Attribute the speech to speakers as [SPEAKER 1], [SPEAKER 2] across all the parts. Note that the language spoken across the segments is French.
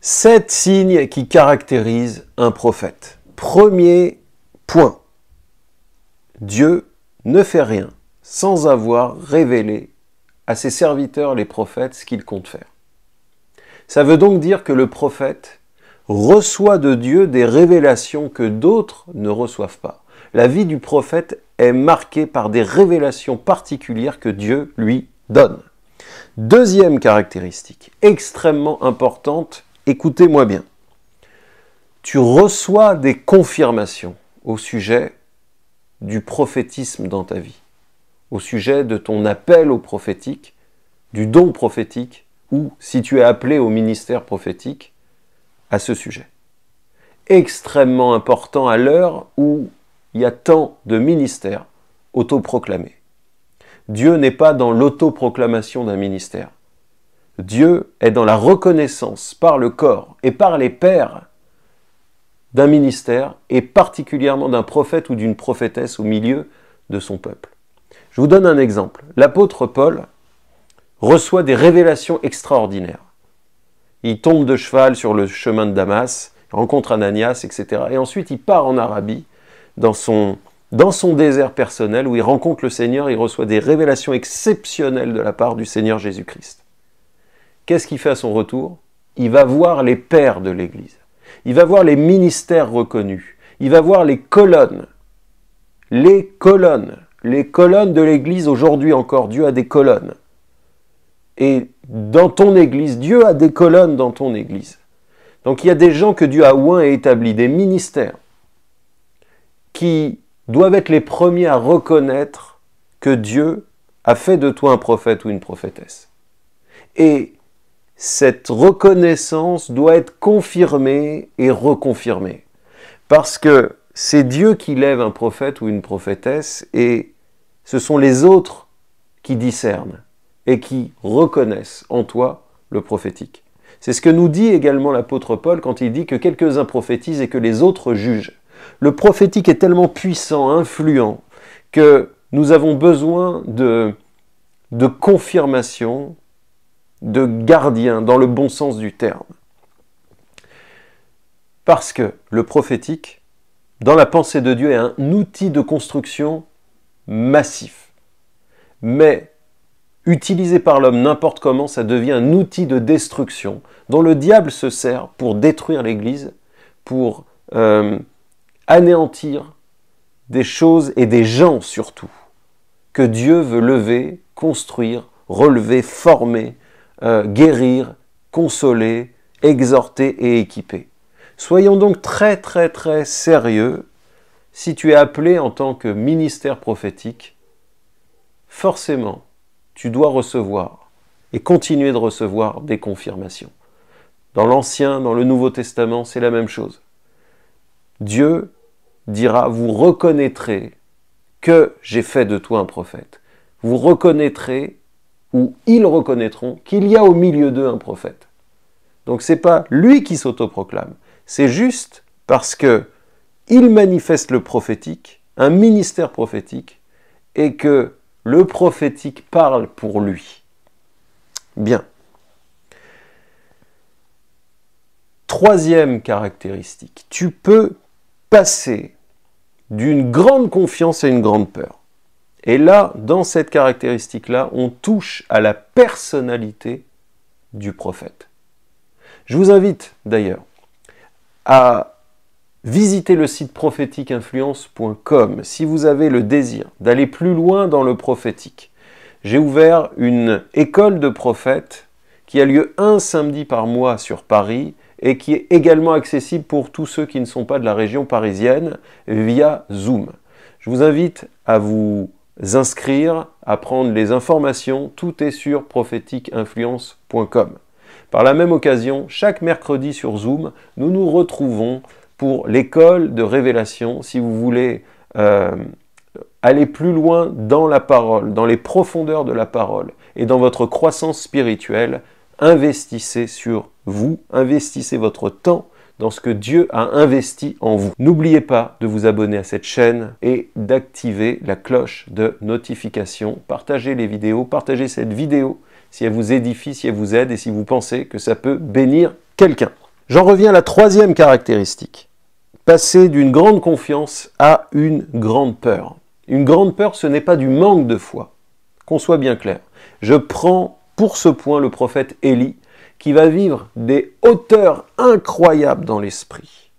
[SPEAKER 1] 7 signes qui caractérisent un prophète. Premier point. Dieu ne fait rien sans avoir révélé à ses serviteurs, les prophètes, ce qu'il compte faire. Ça veut donc dire que le prophète reçoit de Dieu des révélations que d'autres ne reçoivent pas. La vie du prophète est marquée par des révélations particulières que Dieu lui donne. Deuxième caractéristique, extrêmement importante, écoutez-moi bien. Tu reçois des confirmations au sujet du prophétisme dans ta vie, au sujet de ton appel au prophétique, du don prophétique, ou si tu es appelé au ministère prophétique, à ce sujet. Extrêmement important à l'heure où il y a tant de ministères autoproclamés. Dieu n'est pas dans l'autoproclamation d'un ministère. Dieu est dans la reconnaissance par le corps et par les pairs d'un ministère et particulièrement d'un prophète ou d'une prophétesse au milieu de son peuple. Je vous donne un exemple. L'apôtre Paul reçoit des révélations extraordinaires. Il tombe de cheval sur le chemin de Damas, rencontre Ananias, etc. Et ensuite il part en Arabie, dans son désert personnel où il rencontre le Seigneur, il reçoit des révélations exceptionnelles de la part du Seigneur Jésus-Christ. Qu'est-ce qu'il fait à son retour? Il va voir les pères de l'Église. Il va voir les ministères reconnus. Il va voir les colonnes. Les colonnes de l'Église aujourd'hui encore. Dieu a des colonnes. Et dans ton Église, Dieu a des colonnes dans ton Église. Donc il y a des gens que Dieu a oint et établis, des ministères, qui doivent être les premiers à reconnaître que Dieu a fait de toi un prophète ou une prophétesse. Et cette reconnaissance doit être confirmée et reconfirmée. Parce que c'est Dieu qui lève un prophète ou une prophétesse et ce sont les autres qui discernent et qui reconnaissent en toi le prophétique. C'est ce que nous dit également l'apôtre Paul quand il dit que quelques-uns prophétisent et que les autres jugent. Le prophétique est tellement puissant, influent, que nous avons besoin de confirmation, de gardien, dans le bon sens du terme. Parce que le prophétique, dans la pensée de Dieu, est un outil de construction massif. Mais, utilisé par l'homme n'importe comment, ça devient un outil de destruction, dont le diable se sert pour détruire l'Église, pour anéantir des choses et des gens surtout, que Dieu veut lever, construire, relever, former, guérir, consoler, exhorter et équiper. Soyons donc très très très sérieux. Si tu es appelé en tant que ministère prophétique, forcément, tu dois recevoir et continuer de recevoir des confirmations. Dans l'Ancien, dans le Nouveau Testament, c'est la même chose. Dieu dira, vous reconnaîtrez que j'ai fait de toi un prophète. Vous reconnaîtrez ou ils reconnaîtront qu'il y a au milieu d'eux un prophète. Donc ce n'est pas lui qui s'autoproclame, c'est juste parce que il manifeste le prophétique, un ministère prophétique, et que le prophétique parle pour lui. Bien. Troisième caractéristique, tu peux passer d'une grande confiance à une grande peur. Et là, dans cette caractéristique-là, on touche à la personnalité du prophète. Je vous invite d'ailleurs à visiter le site prophétiqueinfluence.com si vous avez le désir d'aller plus loin dans le prophétique. J'ai ouvert une école de prophètes qui a lieu un samedi par mois sur Paris et qui est également accessible pour tous ceux qui ne sont pas de la région parisienne via Zoom. Je vous invite à vous inscrire, à prendre les informations, tout est sur prophétiqueinfluence.com. Par la même occasion, chaque mercredi sur Zoom, nous nous retrouvons pour l'école de révélation. Si vous voulez aller plus loin dans la parole, dans les profondeurs de la parole et dans votre croissance spirituelle, investissez sur vous, investissez votre temps dans ce que Dieu a investi en vous. N'oubliez pas de vous abonner à cette chaîne et d'activer la cloche de notification. Partagez les vidéos, partagez cette vidéo si elle vous édifie, si elle vous aide et si vous pensez que ça peut bénir quelqu'un. J'en reviens à la troisième caractéristique. Passer d'une grande confiance à une grande peur. Une grande peur, ce n'est pas du manque de foi. Qu'on soit bien clair. Je prends pour ce point le prophète Élie, qui va vivre des hauteurs incroyables dans l'esprit.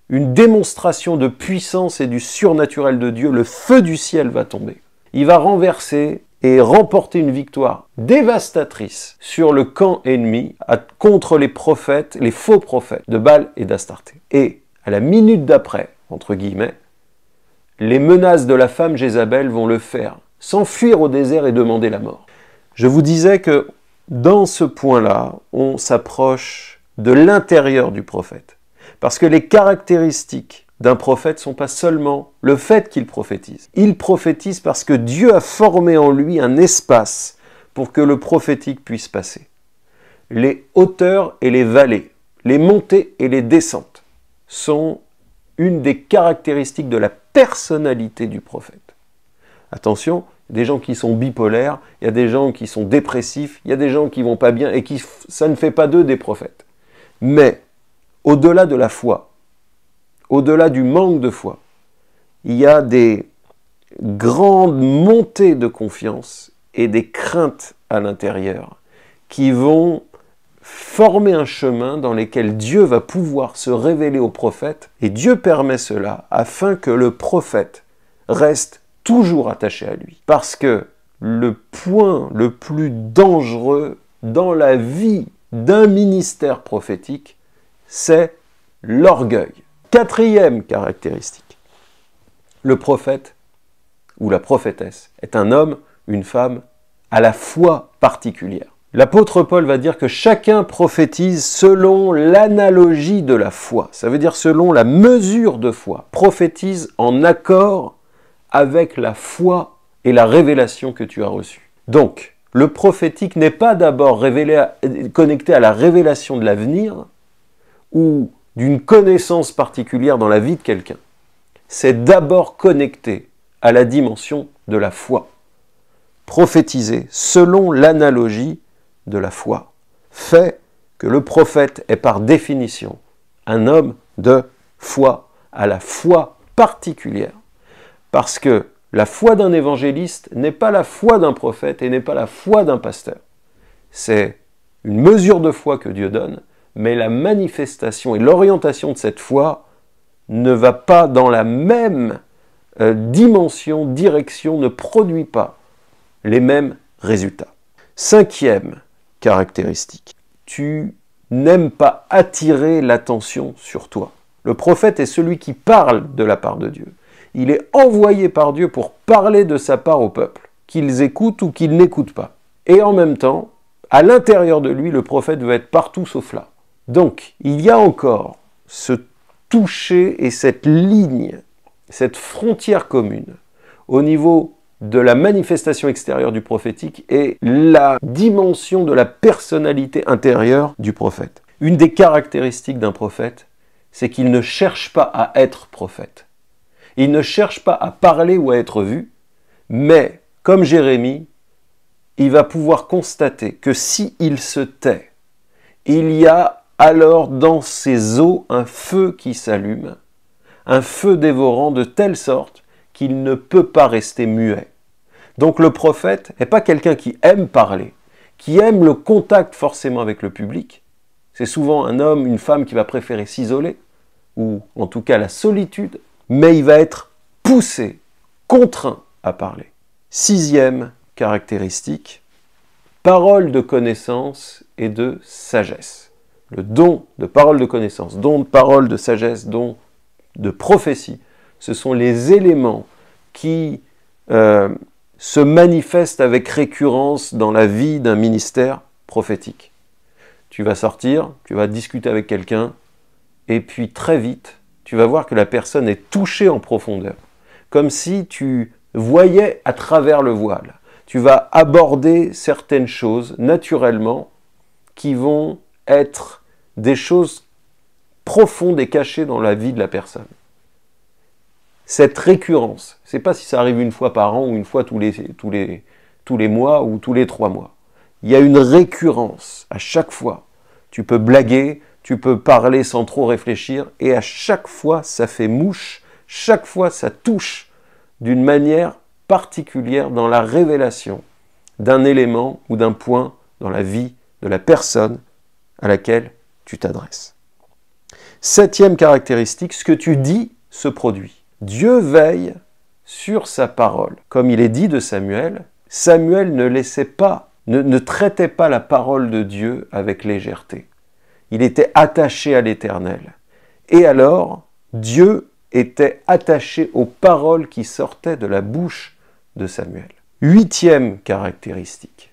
[SPEAKER 1] Une démonstration de puissance et du surnaturel de Dieu, le feu du ciel va tomber. Il va renverser et remporter une victoire dévastatrice sur le camp ennemi contre les prophètes, les faux prophètes de Baal et d'Astarté. Et à la minute d'après, entre guillemets, les menaces de la femme Jézabel vont le faire s'enfuir au désert et demander la mort. Je vous disais que dans ce point-là, on s'approche de l'intérieur du prophète. Parce que les caractéristiques d'un prophète ne sont pas seulement le fait qu'il prophétise. Il prophétise parce que Dieu a formé en lui un espace pour que le prophétique puisse passer. Les hauteurs et les vallées, les montées et les descentes sont une des caractéristiques de la personnalité du prophète. Attention, il y a des gens qui sont bipolaires, il y a des gens qui sont dépressifs, il y a des gens qui vont pas bien et ça ne fait pas d'eux des prophètes. Mais au-delà de la foi, au-delà du manque de foi, il y a des grandes montées de confiance et des craintes à l'intérieur qui vont former un chemin dans lequel Dieu va pouvoir se révéler au prophète, et Dieu permet cela afin que le prophète reste toujours attaché à lui. Parce que le point le plus dangereux dans la vie d'un ministère prophétique, c'est l'orgueil. Quatrième caractéristique, le prophète ou la prophétesse est un homme, une femme, à la foi particulière. L'apôtre Paul va dire que chacun prophétise selon l'analogie de la foi. Ça veut dire selon la mesure de foi. Prophétise en accord avec la foi et la révélation que tu as reçue. Donc, le prophétique n'est pas d'abord connecté à la révélation de l'avenir ou d'une connaissance particulière dans la vie de quelqu'un. C'est d'abord connecté à la dimension de la foi. Prophétiser selon l'analogie de la foi fait que le prophète est par définition un homme de foi, à la foi particulière. Parce que la foi d'un évangéliste n'est pas la foi d'un prophète et n'est pas la foi d'un pasteur. C'est une mesure de foi que Dieu donne, mais la manifestation et l'orientation de cette foi ne va pas dans la même dimension, direction, ne produit pas les mêmes résultats. Cinquième caractéristique, tu n'aimes pas attirer l'attention sur toi. Le prophète est celui qui parle de la part de Dieu. Il est envoyé par Dieu pour parler de sa part au peuple, qu'ils écoutent ou qu'ils n'écoutent pas. Et en même temps, à l'intérieur de lui, le prophète veut être partout sauf là. Donc, il y a encore ce toucher et cette ligne, cette frontière commune au niveau de la manifestation extérieure du prophétique et la dimension de la personnalité intérieure du prophète. Une des caractéristiques d'un prophète, c'est qu'il ne cherche pas à être prophète. Il ne cherche pas à parler ou à être vu, mais, comme Jérémie, il va pouvoir constater que s'il se tait, il y a alors dans ses os un feu qui s'allume, un feu dévorant de telle sorte qu'il ne peut pas rester muet. Donc le prophète n'est pas quelqu'un qui aime parler, qui aime le contact forcément avec le public. C'est souvent un homme, une femme qui va préférer s'isoler, ou en tout cas la solitude, mais il va être poussé, contraint à parler. Sixième caractéristique, parole de connaissance et de sagesse. Le don de parole de connaissance, don de parole de sagesse, don de prophétie, ce sont les éléments qui se manifestent avec récurrence dans la vie d'un ministère prophétique. Tu vas sortir, tu vas discuter avec quelqu'un, et puis très vite, tu vas voir que la personne est touchée en profondeur, comme si tu voyais à travers le voile. Tu vas aborder certaines choses naturellement qui vont être des choses profondes et cachées dans la vie de la personne. Cette récurrence, je ne sais pas si ça arrive une fois par an ou une fois tous les mois ou tous les 3 mois. Il y a une récurrence à chaque fois. Tu peux blaguer, tu peux parler sans trop réfléchir, et à chaque fois, ça fait mouche, chaque fois, ça touche d'une manière particulière dans la révélation d'un élément ou d'un point dans la vie de la personne à laquelle tu t'adresses. 7e caractéristique, ce que tu dis se produit. Dieu veille sur sa parole. Comme il est dit de Samuel, Samuel ne traitait pas la parole de Dieu avec légèreté. Il était attaché à l'Éternel. Et alors, Dieu était attaché aux paroles qui sortaient de la bouche de Samuel. 8e caractéristique.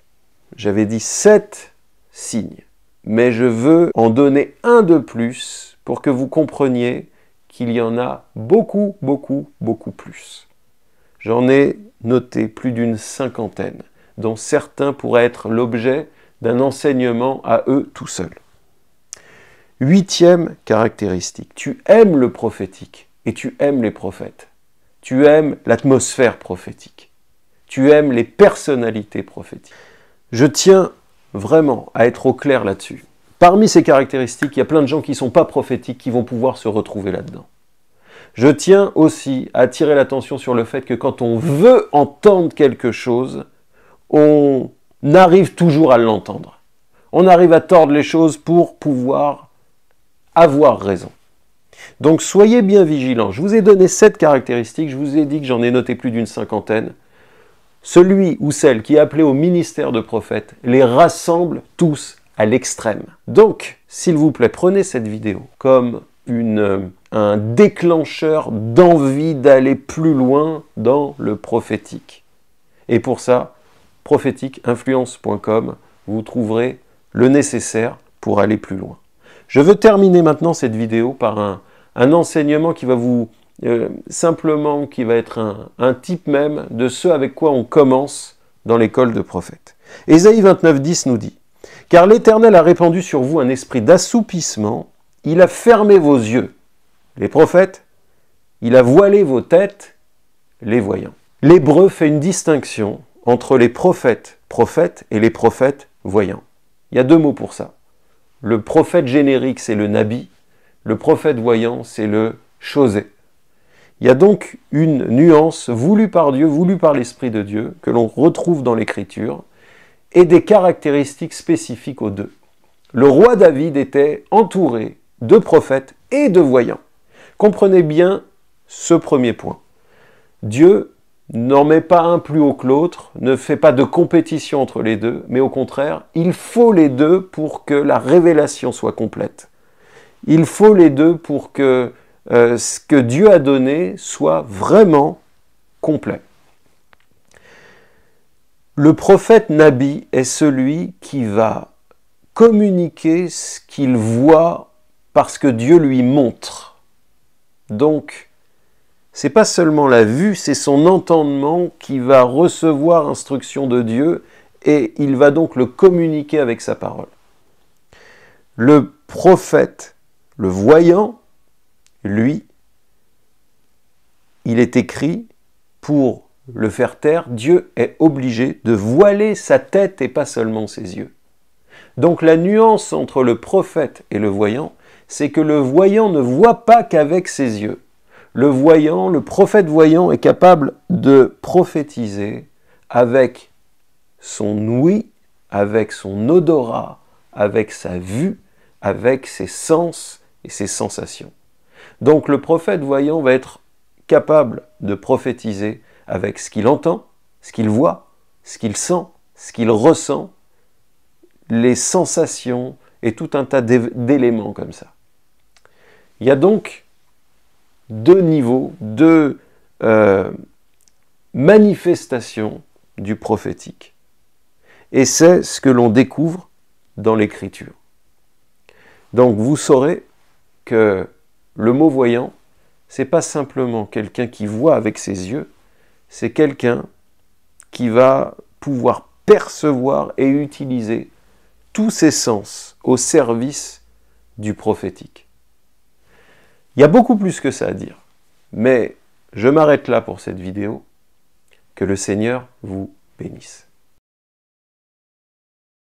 [SPEAKER 1] J'avais dit 7 signes, mais je veux en donner un de plus pour que vous compreniez qu'il y en a beaucoup, beaucoup, beaucoup plus. J'en ai noté plus d'une 50aine, dont certains pourraient être l'objet d'un enseignement à eux tout seuls. 8e caractéristique, tu aimes le prophétique et tu aimes les prophètes. Tu aimes l'atmosphère prophétique. Tu aimes les personnalités prophétiques. Je tiens vraiment à être au clair là-dessus. Parmi ces caractéristiques, il y a plein de gens qui ne sont pas prophétiques qui vont pouvoir se retrouver là-dedans. Je tiens aussi à attirer l'attention sur le fait que quand on veut entendre quelque chose, on arrive toujours à l'entendre. On arrive à tordre les choses pour pouvoir avoir raison. Donc soyez bien vigilants. Je vous ai donné 7 caractéristiques, je vous ai dit que j'en ai noté plus d'une 50aine. Celui ou celle qui est appelé au ministère de prophète les rassemble tous à l'extrême. Donc, s'il vous plaît, prenez cette vidéo comme un déclencheur d'envie d'aller plus loin dans le prophétique. Et pour ça, prophétiqueinfluence.com, vous trouverez le nécessaire pour aller plus loin. Je veux terminer maintenant cette vidéo par un enseignement qui va vous simplement, qui va être un type même de ce avec quoi on commence dans l'école de prophète. Ésaïe 29:10 nous dit « Car l'Éternel a répandu sur vous un esprit d'assoupissement, il a fermé vos yeux, les prophètes, il a voilé vos têtes, les voyants. » L'hébreu fait une distinction entre les prophètes et les prophètes voyants. Il y a 2 mots pour ça. Le prophète générique, c'est le nabi, le prophète voyant, c'est le chosé. Il y a donc une nuance voulue par Dieu, voulue par l'Esprit de Dieu, que l'on retrouve dans l'Écriture, et des caractéristiques spécifiques aux deux. Le roi David était entouré de prophètes et de voyants. Comprenez bien ce premier point. Dieu n'en met pas un plus haut que l'autre, ne fait pas de compétition entre les deux, mais au contraire, il faut les deux pour que la révélation soit complète. Il faut les deux pour que ce que Dieu a donné soit vraiment complet. Le prophète Nabi est celui qui va communiquer ce qu'il voit parce que Dieu lui montre. Donc, c'est pas seulement la vue, c'est son entendement qui va recevoir instruction de Dieu et il va donc le communiquer avec sa parole. Le prophète, le voyant, lui, il est écrit pour le faire taire, Dieu est obligé de voiler sa tête et pas seulement ses yeux. Donc la nuance entre le prophète et le voyant, c'est que le voyant ne voit pas qu'avec ses yeux. Le voyant, le prophète voyant est capable de prophétiser avec son ouïe, avec son odorat, avec sa vue, avec ses sens et ses sensations. Donc le prophète voyant va être capable de prophétiser avec ce qu'il entend, ce qu'il voit, ce qu'il sent, ce qu'il ressent, les sensations et tout un tas d'éléments comme ça. Il y a donc 2 niveaux, 2 manifestations du prophétique. Et c'est ce que l'on découvre dans l'Écriture. Donc vous saurez que le mot voyant, c'est pas simplement quelqu'un qui voit avec ses yeux, c'est quelqu'un qui va pouvoir percevoir et utiliser tous ses sens au service du prophétique. Il y a beaucoup plus que ça à dire, mais je m'arrête là pour cette vidéo. Que le Seigneur vous bénisse.